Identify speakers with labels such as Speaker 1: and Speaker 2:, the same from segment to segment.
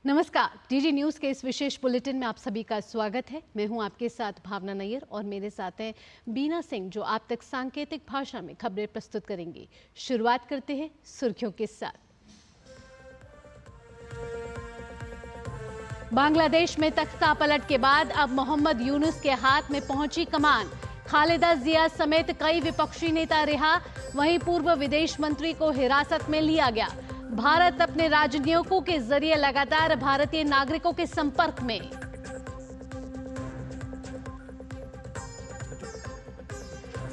Speaker 1: नमस्कार, DD news के इस विशेष बुलेटिन में आप सभी का स्वागत है। मैं हूं आपके साथ भावना नैयर और मेरे साथ हैं बीना सिंह, जो आप तक सांकेतिक भाषा में खबरें प्रस्तुत करेंगी। शुरुआत करते हैं सुर्खियों के साथ। बांग्लादेश में तख्ता पलट के बाद अब मोहम्मद यूनुस के हाथ में पहुंची कमान। खालिदा जिया समेत कई विपक्षी नेता रिहा, वहीं पूर्व विदेश मंत्री को हिरासत में लिया गया। भारत अपने राजनयिकों के जरिए लगातार भारतीय नागरिकों के संपर्क में।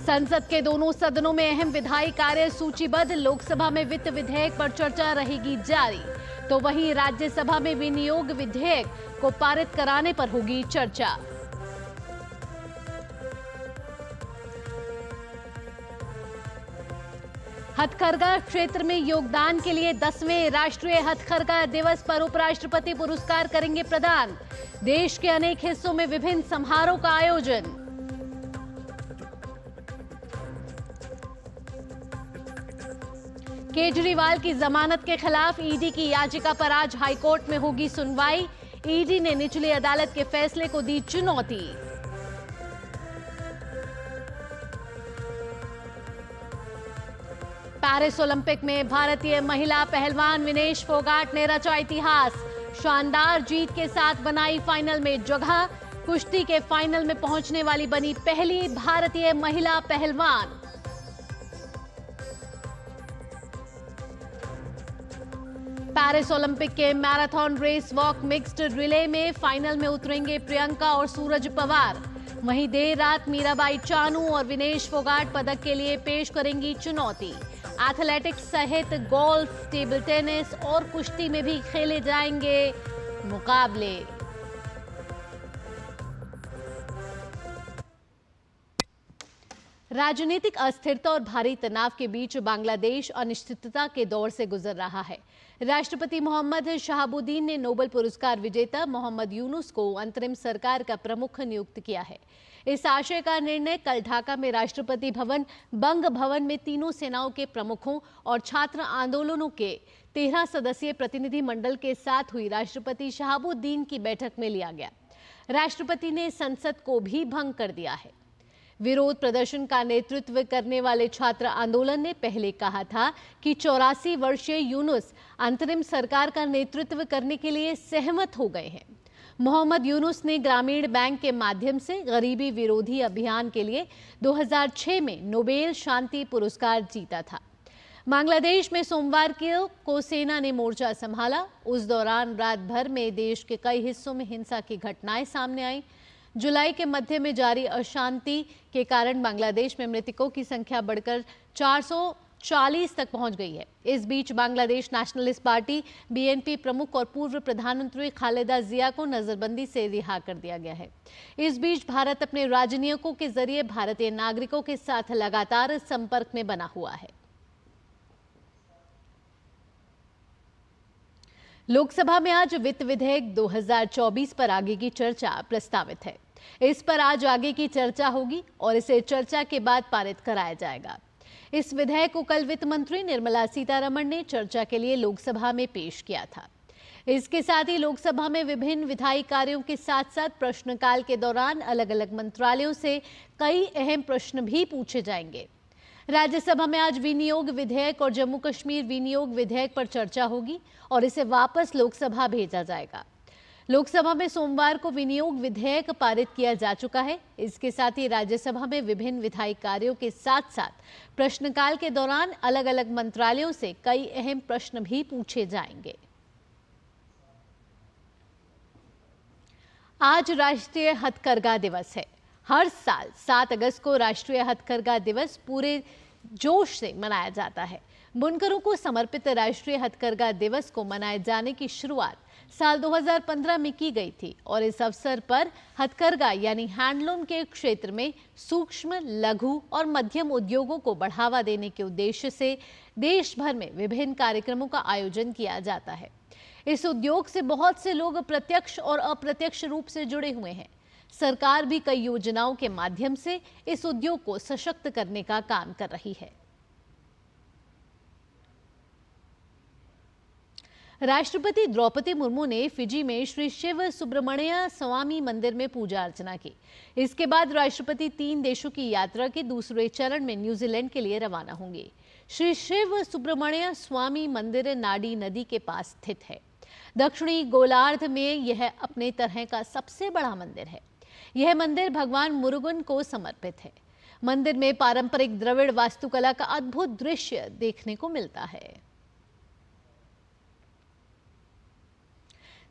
Speaker 1: संसद के दोनों सदनों में अहम विधायी कार्य सूचीबद्ध। लोकसभा में वित्त विधेयक पर चर्चा रहेगी जारी, तो वहीं राज्यसभा में विनियोग विधेयक को पारित कराने पर होगी चर्चा। हथकरघा क्षेत्र में योगदान के लिए 10वें राष्ट्रीय हथकरघा दिवस पर उपराष्ट्रपति पुरस्कार करेंगे प्रदान। देश के अनेक हिस्सों में विभिन्न समारोह का आयोजन। केजरीवाल की जमानत के खिलाफ ईडी की याचिका पर आज हाईकोर्ट में होगी सुनवाई। ईडी ने निचली अदालत के फैसले को दी चुनौती। पेरिस ओलंपिक में भारतीय महिला पहलवान विनेश फोगाट ने रचा इतिहास। शानदार जीत के साथ बनाई फाइनल में जगह। कुश्ती के फाइनल में पहुंचने वाली बनी पहली भारतीय महिला पहलवान। पेरिस ओलंपिक के marathon race walk mixed relay में फाइनल में उतरेंगे प्रियंका और सूरज पवार। वहीं देर रात मीराबाई चानू और विनेश फोगाट पदक के लिए पेश करेंगी चुनौती। एथलेटिक्स सहित गोल्फ, टेबल टेनिस और कुश्ती में भी खेले जाएंगे मुकाबले। राजनीतिक अस्थिरता और भारी तनाव के बीच बांग्लादेश अनिश्चितता के दौर से गुजर रहा है। राष्ट्रपति मोहम्मद शहाबुद्दीन ने नोबेल पुरस्कार विजेता मोहम्मद यूनुस को अंतरिम सरकार का प्रमुख नियुक्त किया है। इस आशय का निर्णय कल ढाका में राष्ट्रपति भवन, बंग भवन में तीनों सेनाओं के प्रमुखों और छात्र आंदोलनों के 13 सदस्यीय प्रतिनिधि मंडल के साथ हुई राष्ट्रपति शहाबुद्दीन की बैठक में लिया गया। राष्ट्रपति ने संसद को भी भंग कर दिया है। विरोध प्रदर्शन का नेतृत्व करने वाले छात्र आंदोलन ने पहले कहा था कि 84 वर्षीय यूनुस अंतरिम सरकार का नेतृत्व करने के लिए सहमत हो गए हैं। मोहम्मद यूनुस ने ग्रामीण बैंक के माध्यम से गरीबी विरोधी अभियान के लिए 2006 में नोबेल शांति पुरस्कार जीता था। बांग्लादेश में सोमवार को सेना ने मोर्चा संभाला। उस दौरान रात भर में देश के कई हिस्सों में हिंसा की घटनाएं सामने आई। जुलाई के मध्य में जारी अशांति के कारण बांग्लादेश में मृतकों की संख्या बढ़कर 440 तक पहुंच गई है। इस बीच बांग्लादेश नेशनलिस्ट पार्टी बीएनपी प्रमुख और पूर्व प्रधानमंत्री खालिदा जिया को नजरबंदी से रिहा कर दिया गया है। इस बीच भारत अपने राजनयिकों के जरिए भारतीय नागरिकों के साथ लगातार संपर्क में बना हुआ है। लोकसभा में आज वित्त विधेयक 2024 पर आगे की चर्चा प्रस्तावित है। इस पर आज आगे की चर्चा होगी और इसे चर्चा के बाद पारित कराया जाएगा। इस विधेयक को कल वित्त मंत्री निर्मला सीतारमण ने चर्चा के लिए लोकसभा में पेश किया था। इसके साथ ही लोकसभा में विभिन्न विधायी कार्यों के साथ साथ प्रश्नकाल के दौरान अलग अलग मंत्रालयों से कई अहम प्रश्न भी पूछे जाएंगे। राज्यसभा में आज विनियोग विधेयक और जम्मू कश्मीर विनियोग विधेयक पर चर्चा होगी और इसे वापस लोकसभा भेजा जाएगा। लोकसभा में सोमवार को विनियोग विधेयक पारित किया जा चुका है। इसके साथ ही राज्यसभा में विभिन्न विधायी कार्यों के साथ साथ प्रश्नकाल के दौरान अलग अलग मंत्रालयों से कई अहम प्रश्न भी पूछे जाएंगे। आज राष्ट्रीय हथकरघा दिवस है। हर साल 7 अगस्त को राष्ट्रीय हथकरघा दिवस पूरे जोश से मनाया जाता है। बुनकरों को समर्पित राष्ट्रीय हथकरघा दिवस को मनाए जाने की शुरुआत साल 2015 में की गई थी और इस अवसर पर हथकरघा यानी हैंडलूम के क्षेत्र में सूक्ष्म, लघु और मध्यम उद्योगों को बढ़ावा देने के उद्देश्य से देश भर में विभिन्न कार्यक्रमों का आयोजन किया जाता है। इस उद्योग से बहुत से लोग प्रत्यक्ष और अप्रत्यक्ष रूप से जुड़े हुए हैं। सरकार भी कई योजनाओं के माध्यम से इस उद्योग को सशक्त करने का काम कर रही है। राष्ट्रपति द्रौपदी मुर्मू ने फिजी में श्री शिव सुब्रमण्य स्वामी मंदिर में पूजा अर्चना की। इसके बाद राष्ट्रपति 3 देशों की यात्रा के दूसरे चरण में न्यूजीलैंड के लिए रवाना होंगे। श्री शिव सुब्रमण्य स्वामी मंदिर नाडी नदी के पास स्थित है। दक्षिणी गोलार्ध में यह अपने तरह का सबसे बड़ा मंदिर है। यह मंदिर भगवान मुरुगन को समर्पित है। मंदिर में पारंपरिक द्रविड़ वास्तुकला का अद्भुत दृश्य देखने को मिलता है।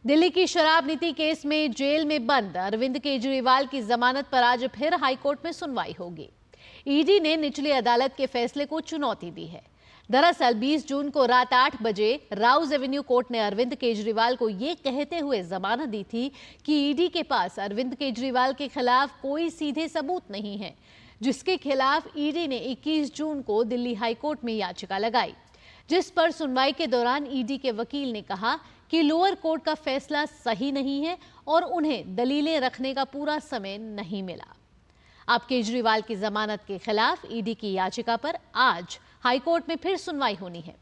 Speaker 1: दिल्ली की शराब नीति केस में जेल में बंद अरविंद केजरीवाल की जमानत पर आज फिर हाईकोर्ट में सुनवाई होगी। ईडी ने निचली अदालत के फैसले को चुनौती दी है। दरअसल 20 जून को रात 8 बजे राउज एवेन्यू कोर्ट ने अरविंद केजरीवाल को ये कहते हुए जमानत दी थी कि ईडी के पास अरविंद केजरीवाल के खिलाफ कोई सीधे सबूत नहीं है, जिसके खिलाफ ईडी ने 21 जून को दिल्ली हाईकोर्ट में याचिका लगाई, जिस पर सुनवाई के दौरान ईडी के वकील ने कहा कि लोअर कोर्ट का फैसला सही नहीं है और उन्हें दलीलें रखने का पूरा समय नहीं मिला। अब केजरीवाल की जमानत के खिलाफ ईडी की याचिका पर आज हाईकोर्ट में फिर सुनवाई होनी है।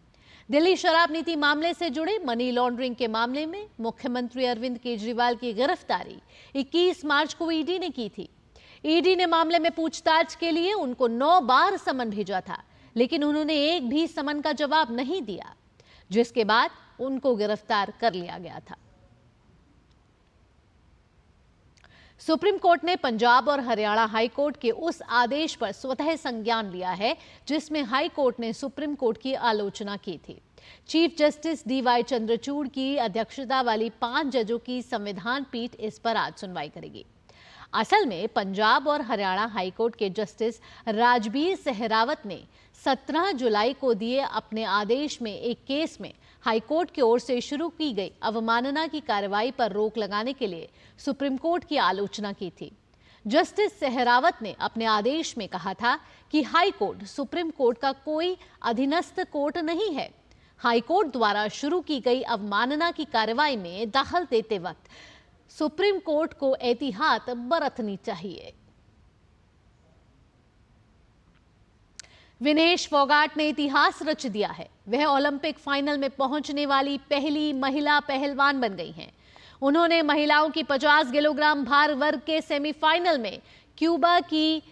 Speaker 1: दिल्ली शराब नीति मामले से जुड़े मनी लॉन्ड्रिंग के मामले में मुख्यमंत्री अरविंद केजरीवाल की गिरफ्तारी 21 मार्च को ईडी ने की थी। ईडी ने मामले में पूछताछ के लिए उनको 9 बार समन भेजा था, लेकिन उन्होंने एक भी समन का जवाब नहीं दिया, जिसके बाद उनको गिरफ्तार कर लिया गया था। सुप्रीम कोर्ट ने पंजाब और हरियाणा हाई कोर्ट के उस आदेश पर स्वतः संज्ञान लिया है जिसमें हाई कोर्ट ने सुप्रीम कोर्ट की आलोचना की थी। चीफ जस्टिस DY चंद्रचूड़ की अध्यक्षता वाली 5 जजों की संविधान पीठ इस पर आज सुनवाई करेगी। असल में पंजाब और हरियाणा हाईकोर्ट के जस्टिस राजबीर सहरावत ने 17 जुलाई को दिए अपने आदेश में एक केस में हाईकोर्ट की ओर से शुरू की गई अवमानना की कार्रवाई पर रोक लगाने के लिए सुप्रीम कोर्ट की आलोचना की थी। जस्टिस सहरावत ने अपने आदेश में कहा था कि हाईकोर्ट सुप्रीम कोर्ट का कोई अधीनस्थ कोर्ट नहीं है। हाईकोर्ट द्वारा शुरू की गई अवमानना की कार्रवाई में दखल देते वक्त सुप्रीम कोर्ट को एहतियात बरतनी चाहिए। विनेश फोगाट ने इतिहास रच दिया है। वह ओलंपिक फाइनल में पहुंचने वाली पहली महिला पहलवान बन गई हैं। उन्होंने महिलाओं की 50 किलोग्राम भार वर्ग के सेमीफाइनल में क्यूबा की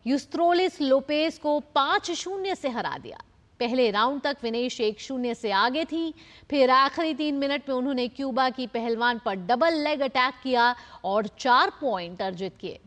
Speaker 1: यूस्त्रोलिस लोपेज को 5-0 से हरा दिया। पहले राउंड तक विनेश 1-0 से आगे थी। फिर आखिरी 3 मिनट में उन्होंने क्यूबा की पहलवान पर डबल लेग अटैक किया और 4 पॉइंट अर्जित किए।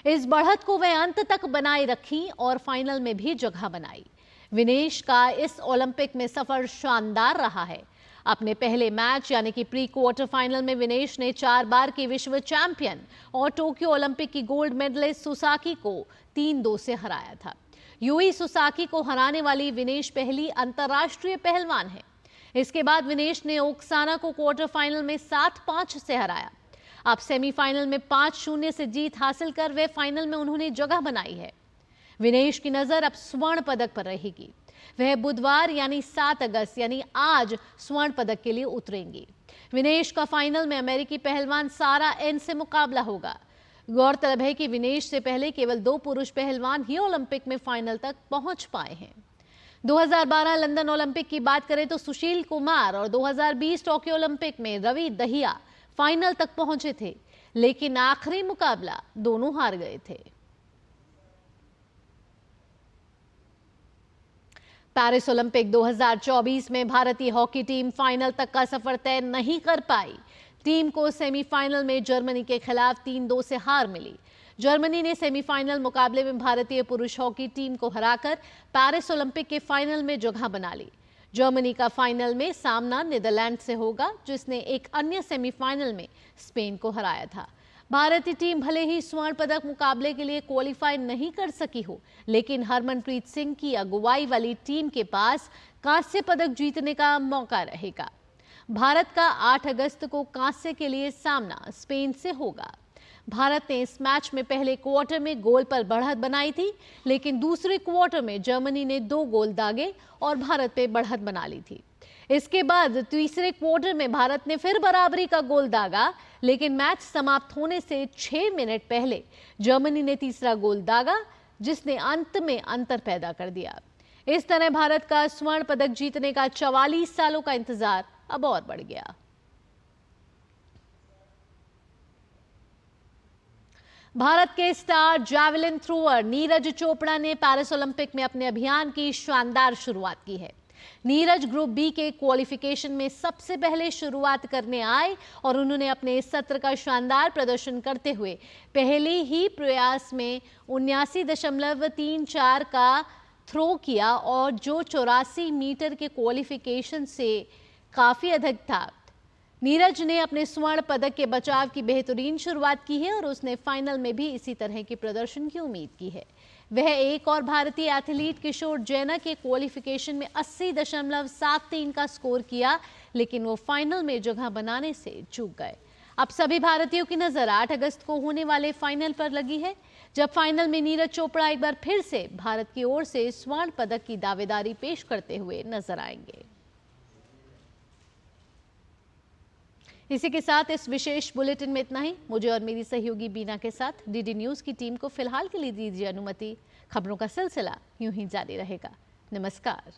Speaker 1: इस बढ़त को वह अंत तक बनाए रखी और फाइनल में भी जगह बनाई। विनेश का इस ओलंपिक में सफर शानदार रहा है। अपने पहले मैच यानी कि प्री क्वार्टर फाइनल में विनेश ने 4 बार की विश्व चैंपियन और टोक्यो ओलंपिक की गोल्ड मेडलिस्ट सुसाकी को 3-2 से हराया था। यूई सुसाकी को हराने वाली विनेश पहली अंतर्राष्ट्रीय पहलवान है। इसके बाद विनेश ने ओक्साना को क्वार्टर फाइनल में 7-5 से हराया। अब सेमीफाइनल में 5-0 से जीत हासिल कर वे फाइनल में उन्होंने जगह बनाई है। विनेश की नजर अब स्वर्ण पदक पर रहेगी। वह बुधवार यानी 7 अगस्त यानी आज स्वर्ण पदक के लिए उतरेंगी। विनेश का फाइनल में अमेरिकी पहलवान सारा एन से मुकाबला होगा। गौरतलब है कि विनेश से पहले केवल 2 पुरुष पहलवान ही ओलंपिक में फाइनल तक पहुंच पाए हैं। 2012 लंदन ओलंपिक की बात करें तो सुशील कुमार और 2020 टोक्यो ओलंपिक में रवि दहिया फाइनल तक पहुंचे थे, लेकिन आखिरी मुकाबला दोनों हार गए थे। पेरिस ओलंपिक 2024 में भारतीय हॉकी टीम फाइनल तक का सफर तय नहीं कर पाई। टीम को सेमीफाइनल में जर्मनी के खिलाफ 3-2 से हार मिली। जर्मनी ने सेमीफाइनल मुकाबले में भारतीय पुरुष हॉकी टीम को हराकर पेरिस ओलंपिक के फाइनल में जगह बना ली। जर्मनी का फाइनल में सामना नीदरलैंड से होगा, जिसने एक अन्य सेमीफाइनल में स्पेन को हराया था। भारतीय टीम भले ही स्वर्ण पदक मुकाबले के लिए क्वालिफाई नहीं कर सकी हो, लेकिन हरमनप्रीत सिंह की अगुवाई वाली टीम के पास कांस्य पदक जीतने का मौका रहेगा। भारत का 8 अगस्त को कांस्य के लिए सामना स्पेन से होगा। भारत ने इस मैच में पहले क्वार्टर में गोल पर बढ़त बनाई थी, लेकिन दूसरे क्वार्टर में जर्मनी ने 2 गोल दागे और भारत पे बढ़त बना ली थी। इसके बाद तीसरे क्वार्टर में भारत ने फिर बराबरी का गोल दागा, लेकिन मैच समाप्त होने से 6 मिनट पहले जर्मनी ने तीसरा गोल दागा, जिसने अंत में अंतर पैदा कर दिया। इस तरह भारत का स्वर्ण पदक जीतने का 44 सालों का इंतजार अब और बढ़ गया। भारत के star javelin thrower Neeraj Chopra ने पेरिस ओलंपिक में अपने अभियान की शानदार शुरुआत की है। नीरज ग्रुप बी के क्वालिफिकेशन में सबसे पहले शुरुआत करने आए और उन्होंने अपने इस सत्र का शानदार प्रदर्शन करते हुए पहले ही प्रयास में 79.34 का थ्रो किया और जो 84 मीटर के क्वालिफिकेशन से काफी अधिक था। नीरज ने अपने स्वर्ण पदक के बचाव की बेहतरीन शुरुआत की है और उसने फाइनल में भी इसी तरह के प्रदर्शन की उम्मीद की है। वह एक और भारतीय एथलीट किशोर जैना के क्वालिफिकेशन में 80.73 का स्कोर किया, लेकिन वो फाइनल में जगह बनाने से चूक गए। अब सभी भारतीयों की नजर 8 अगस्त को होने वाले फाइनल पर लगी है, जब फाइनल में नीरज चोपड़ा एक बार फिर से भारत की ओर से स्वर्ण पदक की दावेदारी पेश करते हुए नजर आएंगे। इसी के साथ इस विशेष बुलेटिन में इतना ही। मुझे और मेरी सहयोगी बीना के साथ डीडी न्यूज की टीम को फिलहाल के लिए दीजिए अनुमति। खबरों का सिलसिला यूं ही जारी रहेगा। नमस्कार।